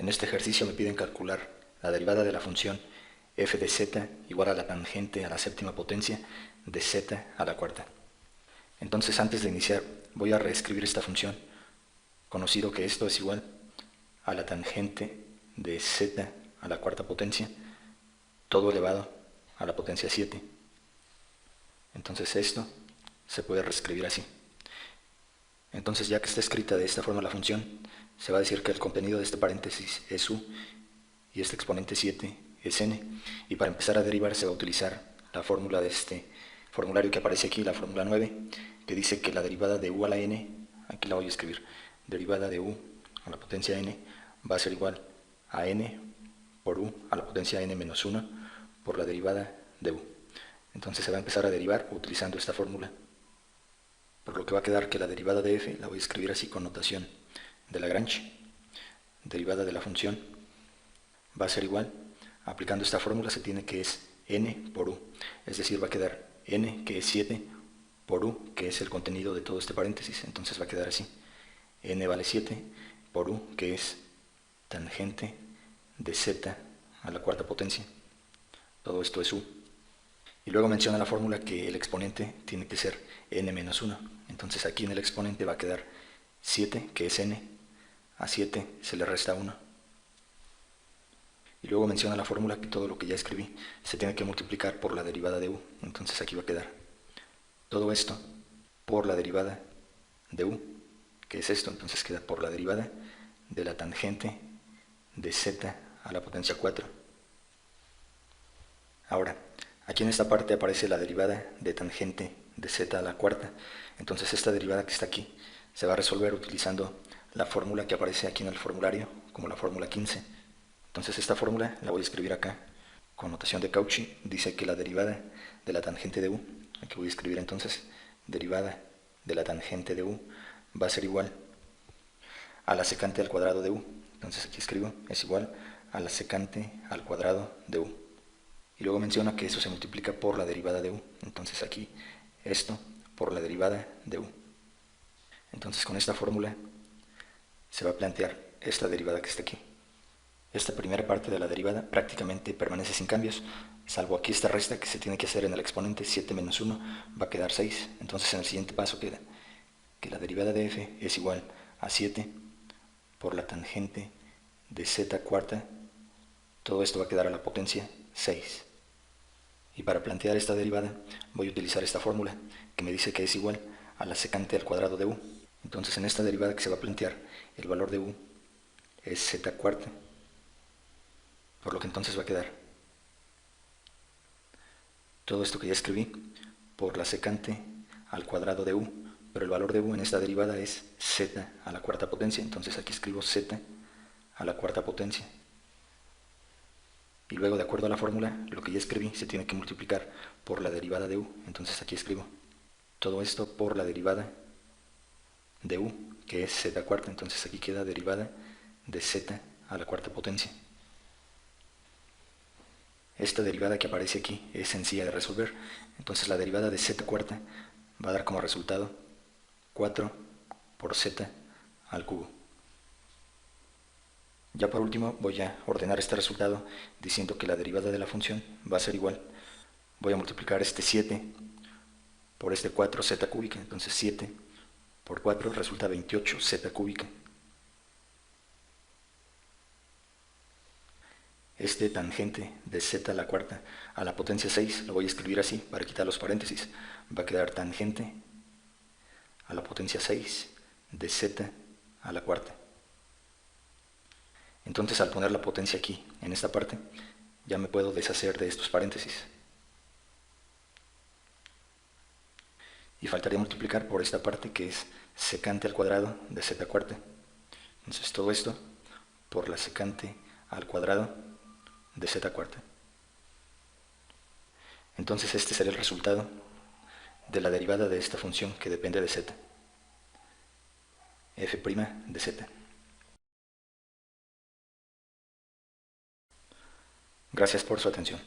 En este ejercicio me piden calcular la derivada de la función f de z igual a la tangente a la séptima potencia de z a la cuarta. Entonces, antes de iniciar, voy a reescribir esta función, conocido que esto es igual a la tangente de z a la cuarta potencia, todo elevado a la potencia 7. Entonces esto se puede reescribir así. Entonces, ya que está escrita de esta forma la función, se va a decir que el contenido de este paréntesis es u y este exponente 7 es n. Y para empezar a derivar se va a utilizar la fórmula de este formulario que aparece aquí, la fórmula 9, que dice que la derivada de u a la n, aquí la voy a escribir, derivada de u a la potencia n va a ser igual a n por u a la potencia n menos 1 por la derivada de u. Entonces se va a empezar a derivar utilizando esta fórmula, por lo que va a quedar que la derivada de f la voy a escribir así con notación de Lagrange. Derivada de la función va a ser igual, aplicando esta fórmula se tiene que es n por u, es decir, va a quedar n, que es 7, por u, que es el contenido de todo este paréntesis. Entonces va a quedar así, n vale 7 por u, que es tangente de z a la cuarta potencia. Todo esto es u. Y luego menciona la fórmula que el exponente tiene que ser n menos 1. Entonces aquí en el exponente va a quedar 7, que es n. A 7 se le resta 1. Y luego menciona la fórmula que todo lo que ya escribí se tiene que multiplicar por la derivada de u. Entonces aquí va a quedar todo esto por la derivada de u, que es esto. Entonces queda por la derivada de la tangente de z a la potencia 4. Ahora, aquí en esta parte aparece la derivada de tangente de z a la cuarta. Entonces esta derivada que está aquí se va a resolver utilizando la fórmula que aparece aquí en el formulario, como la fórmula 15. Entonces esta fórmula la voy a escribir acá con notación de Cauchy. Dice que la derivada de la tangente de u, aquí voy a escribir entonces, derivada de la tangente de u va a ser igual a la secante al cuadrado de u. Entonces aquí escribo, es igual a la secante al cuadrado de u. Y luego menciona que eso se multiplica por la derivada de u. Entonces aquí esto por la derivada de u. Entonces con esta fórmula se va a plantear esta derivada que está aquí. Esta primera parte de la derivada prácticamente permanece sin cambios, salvo aquí esta resta que se tiene que hacer en el exponente. 7 menos 1 va a quedar 6. Entonces en el siguiente paso queda que la derivada de f es igual a 7 por la tangente de z cuarta. Todo esto va a quedar a la potencia 6. Y para plantear esta derivada voy a utilizar esta fórmula que me dice que es igual a la secante al cuadrado de u. Entonces en esta derivada que se va a plantear, el valor de u es z cuarta, por lo que entonces va a quedar todo esto que ya escribí por la secante al cuadrado de u, pero el valor de u en esta derivada es z a la cuarta potencia. Entonces aquí escribo z a la cuarta potencia. Y luego, de acuerdo a la fórmula, lo que ya escribí se tiene que multiplicar por la derivada de u. Entonces aquí escribo todo esto por la derivada de u, que es z cuarta. Entonces aquí queda derivada de z a la cuarta potencia. Esta derivada que aparece aquí es sencilla de resolver. Entonces la derivada de z cuarta va a dar como resultado 4 por z al cubo. Ya por último voy a ordenar este resultado diciendo que la derivada de la función va a ser igual. Voy a multiplicar este 7 por este 4z cúbica. Entonces 7 por 4 resulta 28z cúbica. Este tangente de z a la cuarta a la potencia 6 lo voy a escribir así para quitar los paréntesis. Va a quedar tangente a la potencia 6 de z a la cuarta. Entonces al poner la potencia aquí, en esta parte, ya me puedo deshacer de estos paréntesis. Y faltaría multiplicar por esta parte que es secante al cuadrado de z cuarta. Entonces todo esto por la secante al cuadrado de z cuarta. Entonces este será el resultado de la derivada de esta función que depende de z, f' de z. Gracias por su atención.